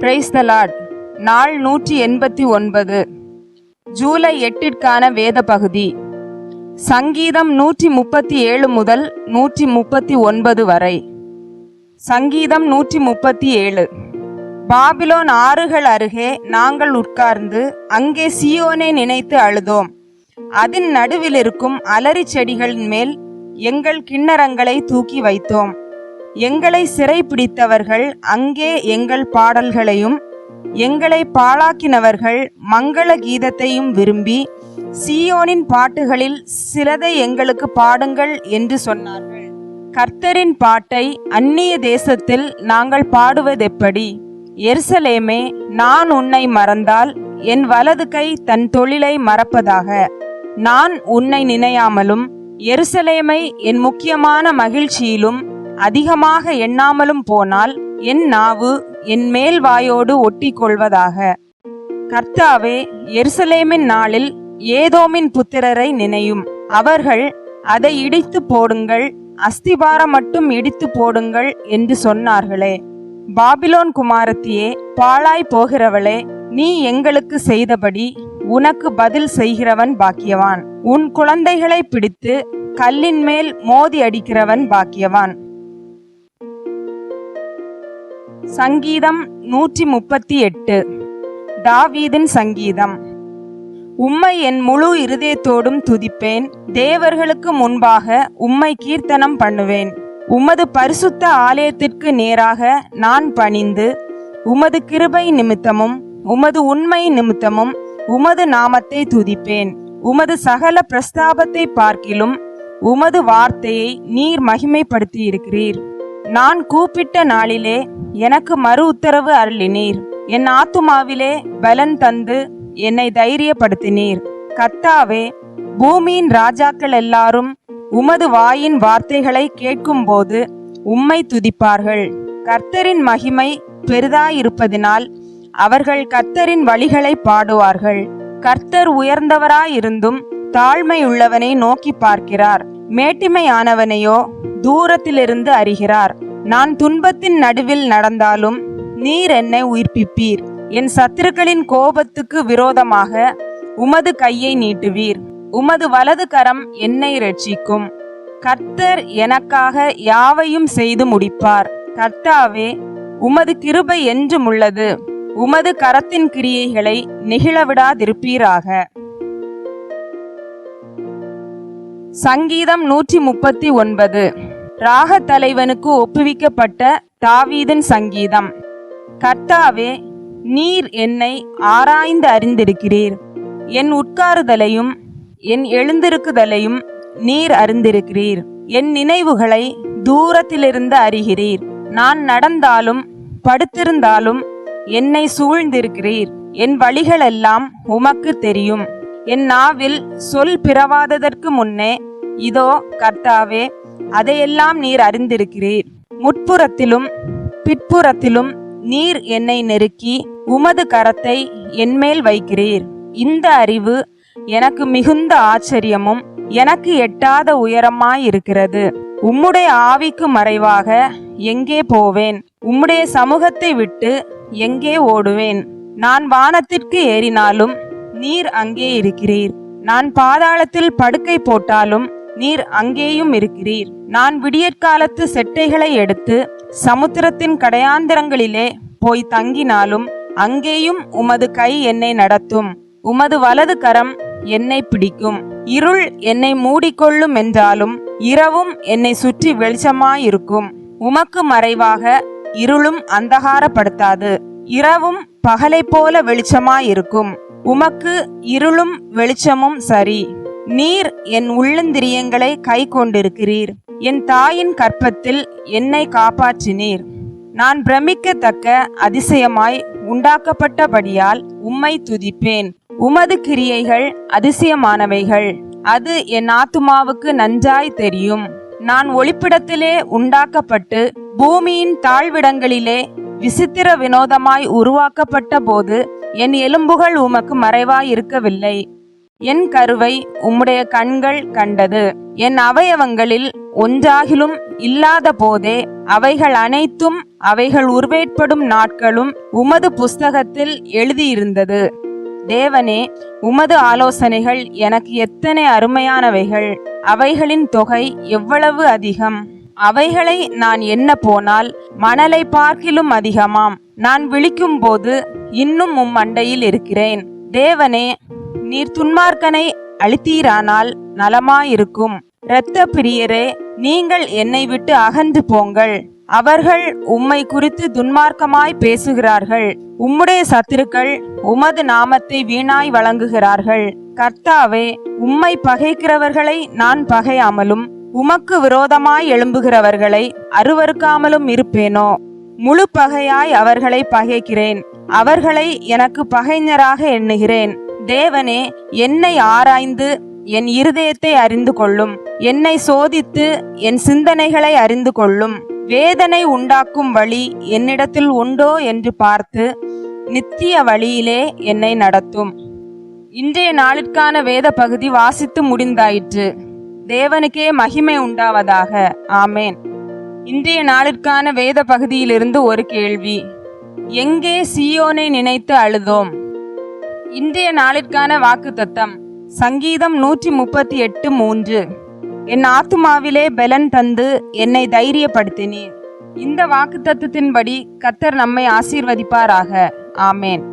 Praise the Lord. நாள் 189, ஜூலை 8ற்கான வேத பகுதி. சங்கீதம் 137 முதல் 139 வரை. சங்கீதம் 137. பாபிலோன் ஆறுகள் அருகே நாங்கள் உட்கார்ந்து அங்கே சீயோனை நினைத்து அழுதோம். அதன் நடுவில் இருக்கும் அலரி செடிகளின் மேல் எங்கள் கிண்ணறங்களை தூக்கி வைத்தோம். எங்களை சிறை பிடித்தவர்கள் அங்கே எங்கள் பாடல்களையும் எங்களை பாழாக்கினவர்கள் மங்கள கீதத்தையும் விரும்பி, சீயோனின் பாட்டுகளில் சிலதை எங்களுக்கு பாடுங்கள் என்று சொன்னார்கள். கர்த்தரின் பாட்டை அந்நிய தேசத்தில் நாங்கள் பாடுவதெப்படி? எருசலேமே, நான் உன்னை மறந்தால் என் வலது கை தன் தொழிலை மறப்பதாக. நான் உன்னை நினையாமலும் எருசலேமை என் முக்கியமான மகிழ்ச்சியிலும் அதிகமாக எண்ணாமலும் போனால் என் நாவு என் மேல் வாயோடு ஒட்டி கொள்வதாக. கர்த்தாவே, எருசலேமின் நாளில் ஏதோமின் புத்திரரை நினையும். அவர்கள் அதை இடித்து போடுங்கள், அஸ்திபாரம் மட்டும் இடித்து போடுங்கள் என்று சொன்னார்களே. பாபிலோன் குமாரத்தியே, பாழாய் போகிறவளே, நீ எங்களுக்கு செய்தபடி உனக்கு பதில் செய்கிறவன் பாக்கியவான். உன் குழந்தைகளை பிடித்து கல்லின் மேல் மோதி அடிக்கிறவன் பாக்கியவான். சங்கீதம் 138. தாவீதின் சங்கீதம். உம்மை என் முழு இருதயத்தோடும் துதிப்பேன். தேவர்களுக்கு முன்பாக உம்மை கீர்த்தனம் பண்ணுவேன். உமது பரிசுத்த ஆலயத்திற்கு நேராக நான் பணிந்து உமது கிருபை நிமித்தமும் உமது உண்மை நிமித்தமும் உமது நாமத்தை துதிப்பேன். உமது சகல பிரஸ்தாபத்தை பார்க்கிலும் உமது வார்த்தையை நீர் மகிமைப்படுத்தி இருக்கிறீர். நான் கூப்பிட்ட நாளிலே எனக்கு மறு உத்தரவு அருளினீர். என் ஆத்துமாவிலே பலன் தந்து என்னை தைரியப்படுத்தினீர். கர்த்தாவே, பூமியின் ராஜாக்கள் எல்லாரும் உமது வாயின் வார்த்தைகளை கேட்கும்போது உம்மை துதிப்பார்கள். கர்த்தரின் மகிமை பெரிதாயிருப்பதினால் அவர்கள் கர்த்தரின் வழிகளை பாடுவார்கள். கர்த்தர் உயர்ந்தவராயிருந்தும் தாழ்மையுள்ளவனை நோக்கி பார்க்கிறார். மேட்டிமையானவனையோ தூரத்திலிருந்து அறிகிறார். நான் துன்பத்தின் நடுவில் நடந்தாலும் நீர் என்னை உயிர்ப்பிப்பீர். என் சத்துருக்களின் கோபத்துக்கு விரோதமாக உமது கையை நீட்டுவீர். உமது வலது கரம் என்னை இரட்சிக்கும். கர்த்தர் எனக்காக யாவையும் செய்து முடிப்பார். கர்த்தாவே, உமது கிருபை என்றும் உள்ளது. உமது கரத்தின் கிரியைகளை நெகிழவிடாதிருப்பீராக. சங்கீதம் 139. ராக தலைவனுக்கு ஒப்புவிக்கப்பட்ட தாவீதின் சங்கீதம். கர்த்தாவே, நீர் என்னை ஆராய்ந்து அறிந்திருக்கிறீர். என் உட்காருதலையும் என் எழுந்திருக்குதலையும் நீர் அறிந்திருக்கிறீர். என் நினைவுகளை தூரத்திலிருந்து அறிகிறீர். நான் நடந்தாலும் படுத்திருந்தாலும் என்னை சூழ்ந்திருக்கிறீர். என் வழிகளெல்லாம் உமக்கு தெரியும். என் நாவில் சொல் பிறவாததற்கு முன்னே இதோ கர்த்தாவே, அதையெல்லாம் நீர் அறிந்திருக்கிறீர். முற்புறத்திலும் பிற்புறத்திலும் நீர் என்னை நெருக்கி உமது கரத்தை என்மேல் வைக்கிறீர். இந்த அறிவு எனக்கு மிகுந்த ஆச்சரியமும் எனக்கு எட்டாத உயரமாயிருக்கிறது. உம்முடைய ஆவிக்கு மறைவாக எங்கே போவேன்? உம்முடைய சமூகத்தை விட்டு எங்கே ஓடுவேன்? நான் வானத்திற்கு ஏறினாலும் நீர் அங்கே இருக்கிறீர். நான் பாதாளத்தில் படுக்கை போட்டாலும் நீர் அங்கேயும் இருக்கிறீர். நான் விடியற்காலத்து செட்டைகளை எடுத்து சமுத்திரத்தின் கடையாந்திரங்களிலே போய் தங்கினாலும் அங்கேயும் உமது கை என்னை நடத்தும். உமது வலது கரம் என்னை பிடிக்கும். இருள் என்னை மூடிக்கொள்ளும் என்றாலும் இரவும் என்னை சுற்றி வெளிச்சமாயிருக்கும். உமக்கு மறைவாக இருளும் அந்தகாரப்படுத்தாது. இரவும் பகலை போல வெளிச்சமாயிருக்கும். உமக்கு இருளும் வெளிச்சமும் சரி. நீர் என் உள்ளந்திரியங்களை கை கொண்டிருக்கிறீர். என் தாயின் கற்பத்தில் என்னை காப்பாற்றினீர். நான் பிரமிக்கத்தக்க அதிசயமாய் உண்டாக்கப்பட்டபடியால் உம்மை துதிப்பேன். உமது கிரியைகள் அதிசயமானவைகள். அது என் ஆத்துமாவுக்கு நன்றாய் தெரியும். நான் ஒளிப்பிடத்திலே உண்டாக்கப்பட்டு பூமியின் தாழ்விடங்களிலே விசித்திர வினோதமாய் உருவாக்கப்பட்ட போது என் எலும்புகள் உமக்கு மறைவாய் இருக்கவில்லை. என் கருவை உம்முடைய கண்கள் கண்டது. என் அவயவங்களில் ஒன்றாகிலும் இல்லாத போதே அவைகள் அனைத்தும் அவைகள் உருவேற்படும் நாட்களும் உமது புஸ்தகத்தில் எழுதியிருந்தது. தேவனே, உமது ஆலோசனைகள் எனக்கு எத்தனை அருமையானவைகள்! அவைகளின் தொகை எவ்வளவு அதிகம்! அவைகளை நான் எண்ண போனால் மணலை பார்க்கிலும் அதிகமாம். நான் விழிக்கும் போது இன்னும் அண்டையில் இருக்கிறேன். தேவனே, நீர் துன்மார்க்கனை அழித்தீரானால் நலமாயிருக்கும். இரத்த பிரியரே, நீங்கள் என்னை விட்டு அகன்று போங்கள். அவர்கள் உம்மை குறித்து துன்மார்க்கமாய் பேசுகிறார்கள். உம்முடைய சத்துருக்கள் உமது நாமத்தை வீணாய் வழங்குகிறார்கள். கர்த்தாவே, உம்மை பகைக்கிறவர்களை நான் பகையாமலும் உமக்கு விரோதமாய் எழும்புகிறவர்களை அருவருக்காமலும் இருப்பேனோ? முழு பகையாய் அவர்களை பகைக்கிறேன். அவர்களை எனக்கு பகைஞராக எண்ணுகிறேன். தேவனே, என்னை ஆராய்ந்து என் இருதயத்தை அறிந்து கொள்ளும். என்னை சோதித்து என் சிந்தனைகளை அறிந்து கொள்ளும். வேதனை உண்டாக்கும் வழி என்னிடத்தில் உண்டோ என்று பார்த்து நித்திய வழியிலே என்னை நடத்தும். இன்றைய நாளிற்கான வேத பகுதி வாசித்து முடிந்தாயிற்று. தேவனுக்கே மகிமை உண்டாவதாக. ஆமேன். இன்றைய நாளிற்கான வேத பகுதியிலிருந்து ஒரு கேள்வி. எங்கே சீயோனை நினைத்து அழுதோம்? இன்றைய நாளிற்கான வாக்குத்தத்தம் சங்கீதம் 138:3. என் ஆத்துமாவிலே பலன் தந்து என்னை தைரியப்படுத்தினீர். இந்த வாக்குத்தத்தத்தின்படி கர்த்தர் நம்மை ஆசீர்வதிப்பாராக. ஆமேன்.